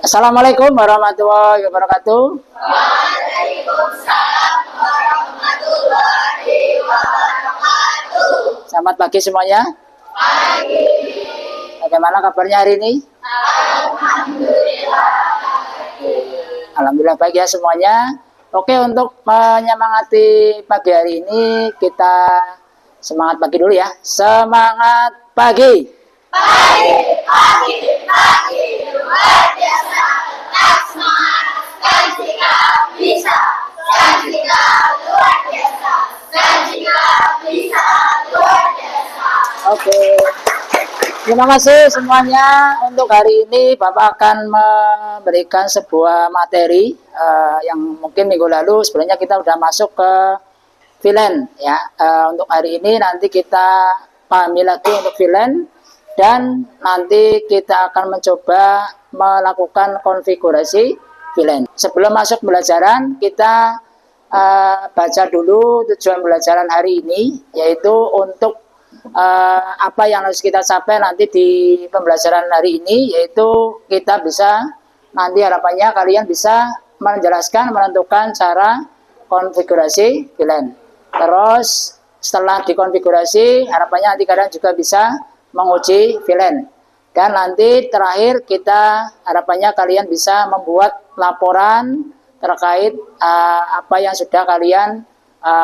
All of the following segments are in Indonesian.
Assalamualaikum warahmatullahi wabarakatuh. Waalaikumsalam warahmatullahi wabarakatuh. Selamat pagi semuanya. Pagi. Bagaimana kabarnya hari ini? Alhamdulillah. Alhamdulillah baik ya semuanya. Oke, untuk menyemangati pagi hari ini kita semangat pagi dulu ya. Semangat pagi. Pagi, pagi, pagi, luar biasa. Tak semangat, dan jika bisa. Dan jika luar biasa. Dan jika bisa, luar biasa. Oke. Terima kasih semuanya. Untuk hari ini Bapak akan memberikan sebuah materi yang mungkin minggu lalu sebenarnya kita sudah masuk ke VLAN ya. Untuk hari ini nanti kita pahami lagi untuk VLAN dan nanti kita akan mencoba melakukan konfigurasi VLAN. Sebelum masuk pembelajaran kita baca dulu tujuan pembelajaran hari ini, yaitu untuk apa yang harus kita capai nanti di pembelajaran hari ini, yaitu kita bisa nanti harapannya kalian bisa menjelaskan, menentukan cara konfigurasi VLAN. Terus setelah dikonfigurasi harapannya nanti kalian juga bisa menguji VLAN. Dan nanti terakhir kita harapannya kalian bisa membuat laporan terkait apa yang sudah kalian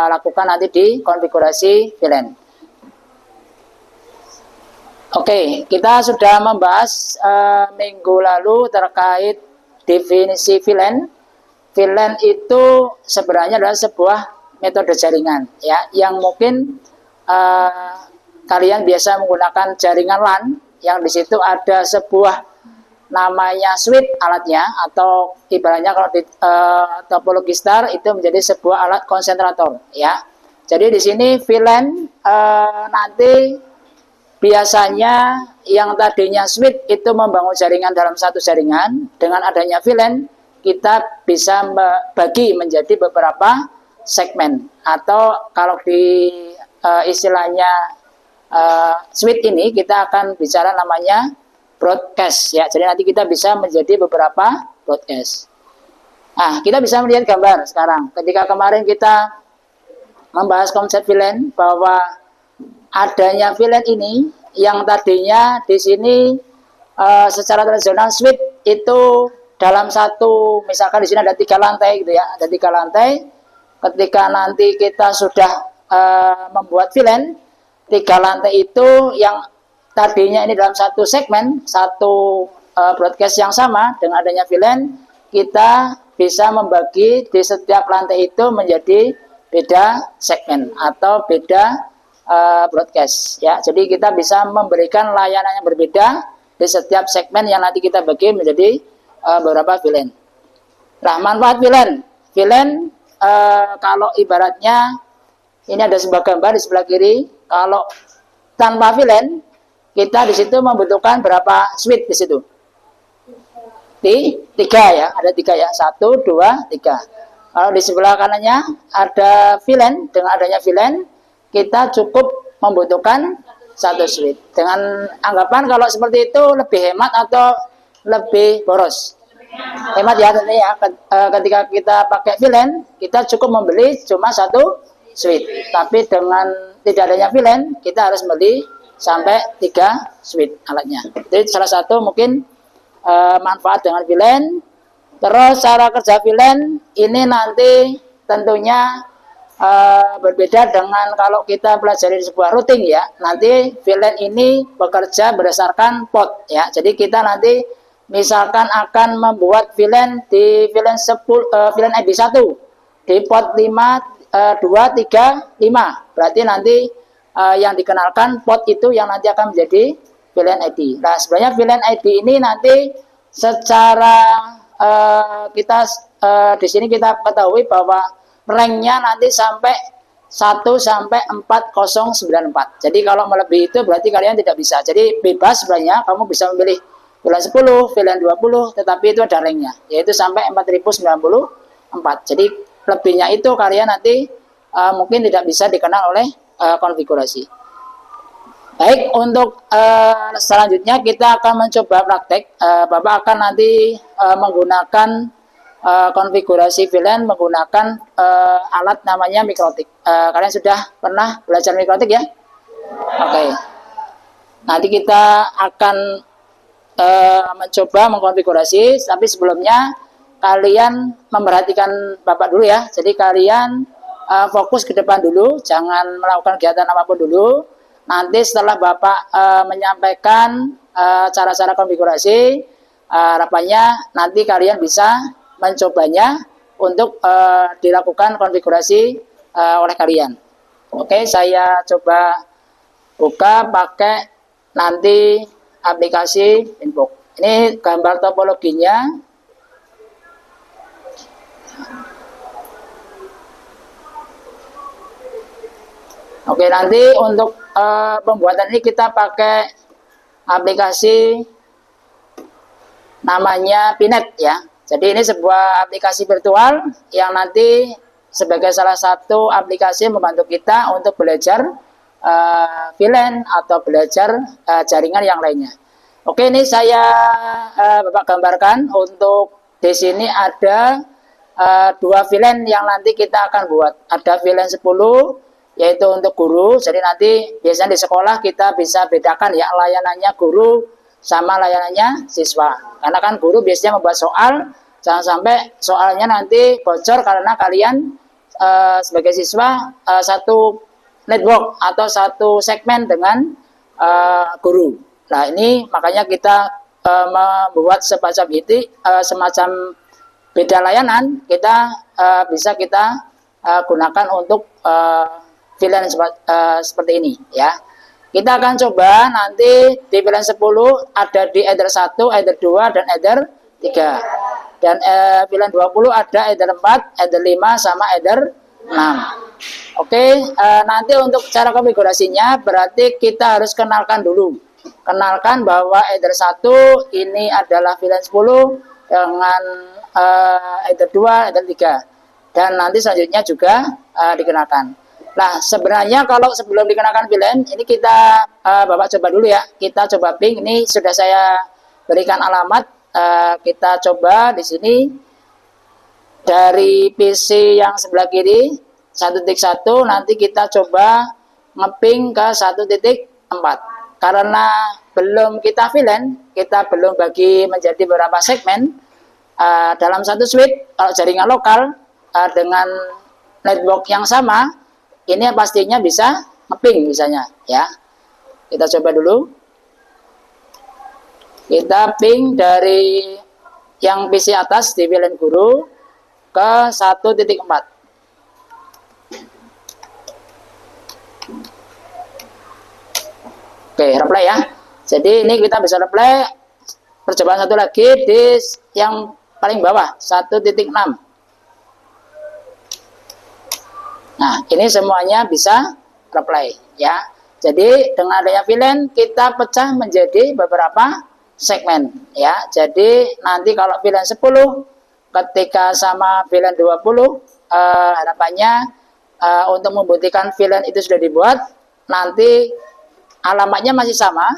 lakukan nanti di konfigurasi VLAN. Oke, kita sudah membahas minggu lalu terkait definisi VLAN. VLAN itu sebenarnya adalah sebuah metode jaringan ya, yang mungkin kalian biasa menggunakan jaringan LAN, yang di situ ada sebuah namanya switch alatnya, atau ibaratnya kalau di topologi star itu menjadi sebuah alat konsentrator ya. Jadi di sini VLAN nanti biasanya yang tadinya switch itu membangun jaringan dalam satu jaringan, dengan adanya VLAN kita bisa bagi menjadi beberapa segmen, atau kalau di istilahnya switch ini kita akan bicara namanya broadcast ya. Jadi nanti kita bisa menjadi beberapa broadcast. Nah, kita bisa melihat gambar sekarang. Ketika kemarin kita membahas konsep VLAN, bahwa adanya VLAN ini yang tadinya di sini secara tradisional switch itu dalam satu, misalkan di sini ada 3 lantai gitu ya, ada 3 lantai. Ketika nanti kita sudah membuat VLAN 3 lantai itu yang tadinya ini dalam satu segmen, satu broadcast yang sama, dengan adanya VLAN kita bisa membagi di setiap lantai itu menjadi beda segmen atau beda broadcast ya. Jadi kita bisa memberikan layanan yang berbeda di setiap segmen yang nanti kita bagi menjadi beberapa VLAN. Nah, manfaat VLAN kalau ibaratnya ini ada sebuah gambar di sebelah kiri. Kalau tanpa VLAN kita di situ membutuhkan berapa switch di situ? 3 ya, ada 3 ya, 1, 2, 3. Kalau di sebelah kanannya ada VLAN, dengan adanya VLAN kita cukup membutuhkan 1 switch. Dengan anggapan kalau seperti itu lebih hemat atau lebih boros? Hemat ya tentunya ya. Ketika kita pakai VLAN kita cukup membeli cuma 1 switch. Tapi dengan tidak adanya VLAN kita harus beli sampai 3 switch alatnya. Jadi salah satu mungkin manfaat dengan VLAN. Terus cara kerja VLAN ini nanti tentunya berbeda dengan kalau kita pelajari di sebuah routing ya. Nanti VLAN ini bekerja berdasarkan port ya. Jadi kita nanti misalkan akan membuat VLAN di VLAN VLAN ID 1 di port 5, 2, 3, 5. Berarti nanti yang dikenalkan port itu yang nanti akan menjadi VLAN ID. Nah, sebenarnya VLAN ID ini nanti secara kita di sini kita ketahui bahwa ranknya nanti sampai 1 sampai 4094. Jadi kalau melebihi itu berarti kalian tidak bisa. Jadi bebas sebenarnya, kamu bisa memilih VLAN 10, VLAN 20, tetapi itu ada ranknya, yaitu sampai 4094. Jadi lebihnya itu kalian nanti mungkin tidak bisa dikenal oleh konfigurasi. Baik, untuk selanjutnya kita akan mencoba praktek. Bapak akan nanti menggunakan konfigurasi VLAN menggunakan alat namanya mikrotik. Kalian sudah pernah belajar mikrotik ya? Oke. Nanti kita akan mencoba mengkonfigurasi, tapi sebelumnya kalian memperhatikan Bapak dulu ya. Jadi kalian fokus ke depan dulu, jangan melakukan kegiatan apapun dulu. Nanti setelah Bapak menyampaikan cara-cara konfigurasi, harapannya nanti kalian bisa mencobanya untuk dilakukan konfigurasi oleh kalian. Oke, saya coba buka pakai nanti aplikasi Inbox. Ini gambar topologinya. Oke, nanti untuk pembuatan ini kita pakai aplikasi namanya Pinet ya. Jadi ini sebuah aplikasi virtual yang nanti sebagai salah satu aplikasi membantu kita untuk belajar VLAN atau belajar jaringan yang lainnya. Oke, ini saya Bapak gambarkan untuk di sini ada dua VLAN yang nanti kita akan buat. Ada VLAN 10 yaitu untuk guru. Jadi nanti biasanya di sekolah kita bisa bedakan ya layanannya guru sama layanannya siswa. Karena kan guru biasanya membuat soal, jangan sampai soalnya nanti bocor karena kalian sebagai siswa satu network atau satu segmen dengan guru. Nah ini makanya kita membuat semacam beda layanan, kita bisa kita gunakan untuk VLAN seperti ini ya. Kita akan coba nanti di VLAN 10 ada di Ether 1, Ether 2 dan Ether 3. Dan VLAN 20 ada Ether 4, Ether 5 sama Ether 6. Oke, nanti untuk cara konfigurasinya berarti kita harus kenalkan dulu. Kenalkan bahwa Ether 1 ini adalah VLAN 10 dengan Ether 2, Ether 3. Dan nanti selanjutnya juga dikenalkan. Nah, sebenarnya kalau sebelum dikenakan VLAN, ini kita Bapak coba dulu ya. Kita coba ping. Ini sudah saya berikan alamat. Kita coba di sini dari PC yang sebelah kiri 1.1 nanti kita coba ngeping ke 1.4. Karena belum kita VLAN, kita belum bagi menjadi beberapa segmen dalam satu switch. Kalau jaringan lokal dengan network yang sama, ini pastinya bisa ngeping misalnya ya. Kita coba dulu. Kita ping dari yang PC atas di VLAN guru ke 1.4. Oke, reply ya. Jadi ini kita bisa reply percobaan satu lagi di yang paling bawah 1.6. Nah, ini semuanya bisa reply ya. Jadi dengan adanya VLAN kita pecah menjadi beberapa segmen ya. Jadi nanti kalau VLAN 10 ketika sama VLAN 20 harapannya untuk membuktikan VLAN itu sudah dibuat, nanti alamatnya masih sama,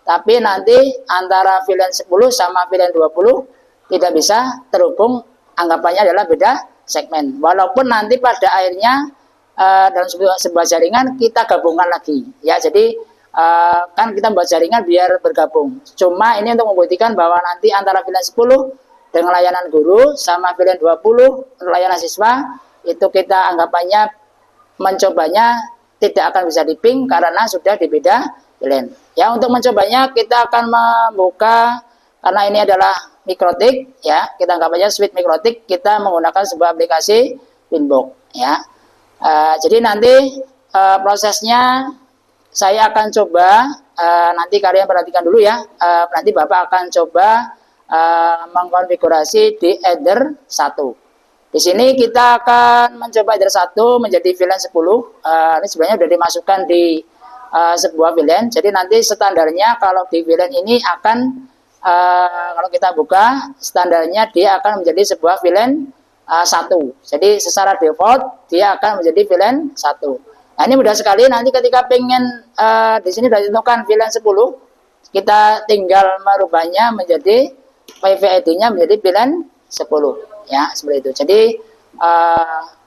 tapi nanti antara VLAN 10 sama VLAN 20 tidak bisa terhubung, anggapannya adalah beda segmen. Walaupun nanti pada akhirnya dalam sebuah jaringan kita gabungkan lagi ya. Jadi kan kita buat jaringan biar bergabung. Cuma ini untuk membuktikan bahwa nanti antara VLAN 10 dengan layanan guru sama VLAN 20 untuk layanan siswa itu kita anggapannya mencobanya tidak akan bisa diping karena sudah di beda VLAN. Ya, untuk mencobanya kita akan membuka, karena ini adalah mikrotik ya, kita anggapannya switch mikrotik, kita menggunakan sebuah aplikasi Pinbox ya. Jadi nanti prosesnya saya akan coba, nanti kalian perhatikan dulu ya, nanti Bapak akan coba mengkonfigurasi di Ether 1. Di sini kita akan mencoba Ether 1 menjadi VLAN 10. Ini sebenarnya sudah dimasukkan di sebuah VLAN. Jadi nanti standarnya kalau di VLAN ini akan kalau kita buka standarnya dia akan menjadi sebuah VLAN 1. Jadi secara default dia akan menjadi VLAN 1. Nah, ini mudah sekali. Nanti ketika pengen di sini sudah ditentukan VLAN 10, kita tinggal merubahnya menjadi PVID-nya menjadi VLAN 10, ya seperti itu. Jadi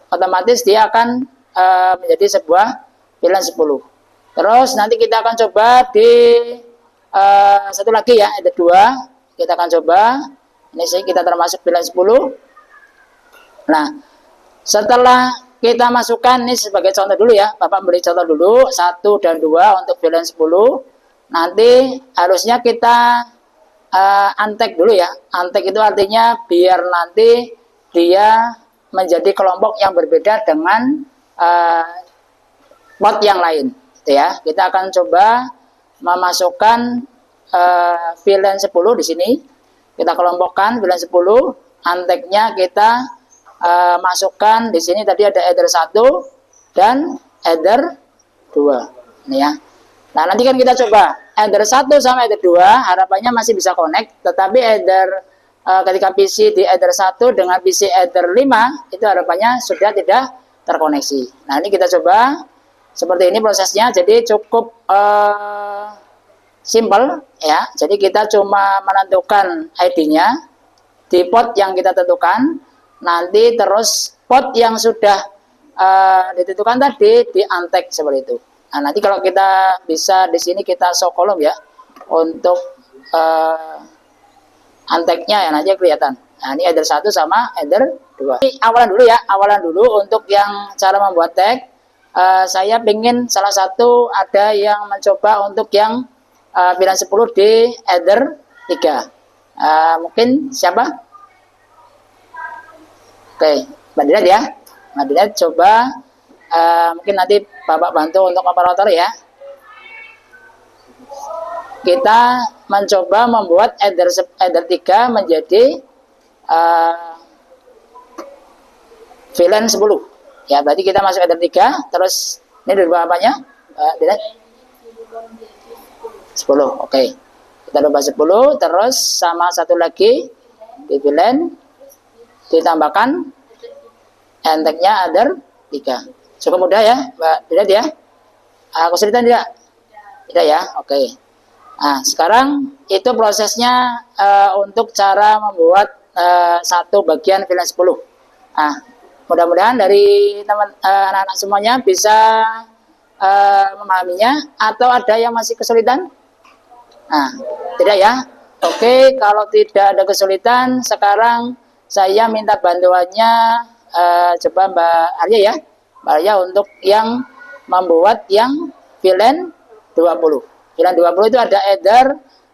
otomatis dia akan menjadi sebuah VLAN 10. Terus nanti kita akan coba di satu lagi ya, ada 2. Kita akan coba. Ini sih kita termasuk VLAN 10. Nah, setelah kita masukkan ini sebagai contoh dulu ya, Bapak beri contoh dulu 1 dan 2 untuk VLAN 10. Nanti harusnya kita antek dulu ya. Antek itu artinya biar nanti dia menjadi kelompok yang berbeda dengan pot yang lain, gitu ya. Kita akan coba memasukkan VLAN 10 di sini. Kita kelompokkan VLAN 10, anteknya kita masukkan di sini. Tadi ada header 1 dan header 2. Ini ya. Nah, nanti kan kita coba header 1 sama header 2 harapannya masih bisa connect, tetapi header ketika PC di header 1 dengan PC header 5 itu harapannya sudah tidak terkoneksi. Nah, ini kita coba seperti ini prosesnya. Jadi cukup simple ya. Jadi kita cuma menentukan ID-nya di port yang kita tentukan. Nanti terus pot yang sudah ditentukan tadi di antek seperti itu. Nah, nanti kalau kita bisa di sini kita show kolom ya untuk anteknya ya, nanti kelihatan. Nah, ini header 1 sama header 2. Ini awalan dulu ya, awalan dulu untuk yang cara membuat tag. Saya ingin salah satu ada yang mencoba untuk yang VLAN 10 di header 3. Mungkin siapa? Oke, Mbak Dinet ya. Mbak Dinet coba, mungkin nanti Bapak bantu untuk operator ya. Kita mencoba membuat header 3 menjadi VLAN 10. Ya, berarti kita masuk header 3, terus ini dirubah apanya? Mbak Dinet? 10, oke. Kita rubah 10, terus sama satu lagi di VLAN ditambahkan anteknya header 3. Cukup mudah ya, Mbak Dinet ya. Kesulitan tidak? Tidak ya, oke. Nah, sekarang itu prosesnya untuk cara membuat satu bagian VLAN 10. Nah, mudah-mudahan dari teman anak-anak semuanya bisa memahaminya, atau ada yang masih kesulitan? Nah, tidak ya. Oke, kalau tidak ada kesulitan, sekarang saya minta bantuannya coba Mbak Arya ya. Mbak Arya untuk yang membuat yang VLAN 20. VLAN 20 itu ada header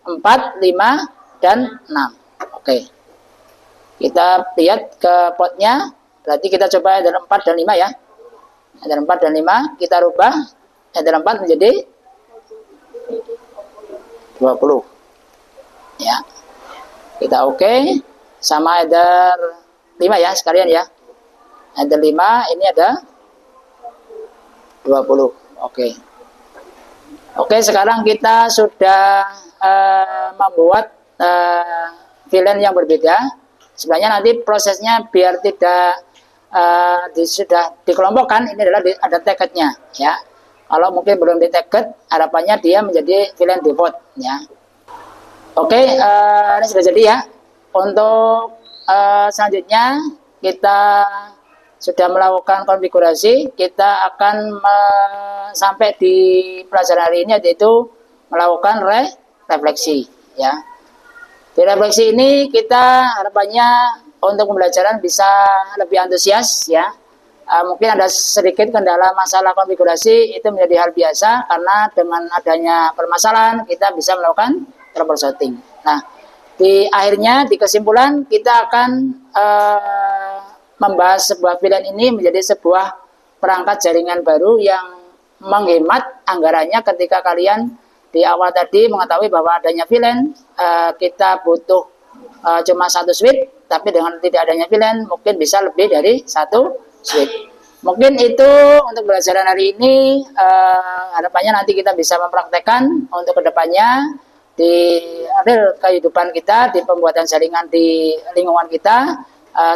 4, 5, dan 6. Oke. Kita lihat ke potnya. Berarti kita coba header 4 dan 5 ya. Header 4 dan 5 kita rubah header 4 menjadi 20. Ya. Kita oke. Sama header 5 ya sekalian ya. Header 5 ini ada 20. Oke. Oke, sekarang kita sudah membuat VLAN yang berbeda. Sebenarnya nanti prosesnya biar tidak sudah dikelompokkan, ini adalah ada tagnya ya. Kalau mungkin belum di tagget, harapannya dia menjadi VLAN default ya. Oke, ini sudah jadi ya. Untuk selanjutnya kita sudah melakukan konfigurasi. Kita akan sampai di pelajaran hari ini, yaitu melakukan refleksi ya. Di refleksi ini kita harapannya untuk pembelajaran bisa lebih antusias ya. Mungkin ada sedikit kendala masalah konfigurasi, itu menjadi hal biasa karena dengan adanya permasalahan kita bisa melakukan troubleshooting. Nah, di akhirnya, di kesimpulan, kita akan membahas sebuah VLAN ini menjadi sebuah perangkat jaringan baru yang menghemat anggarannya. Ketika kalian di awal tadi mengetahui bahwa adanya VLAN, kita butuh cuma satu switch, tapi dengan tidak adanya VLAN mungkin bisa lebih dari satu switch. Mungkin itu untuk pembelajaran hari ini. Harapannya nanti kita bisa mempraktekkan untuk kedepannya di real kehidupan kita, di pembuatan jaringan di lingkungan kita.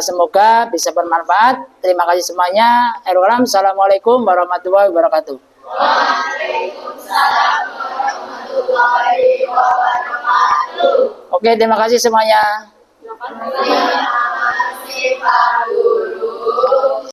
Semoga bisa bermanfaat. Terima kasih semuanya. Assalamualaikum warahmatullahi wabarakatuh. Waalaikumsalam warahmatullahi wabarakatuh. Oke, terima kasih semuanya. Terima kasih.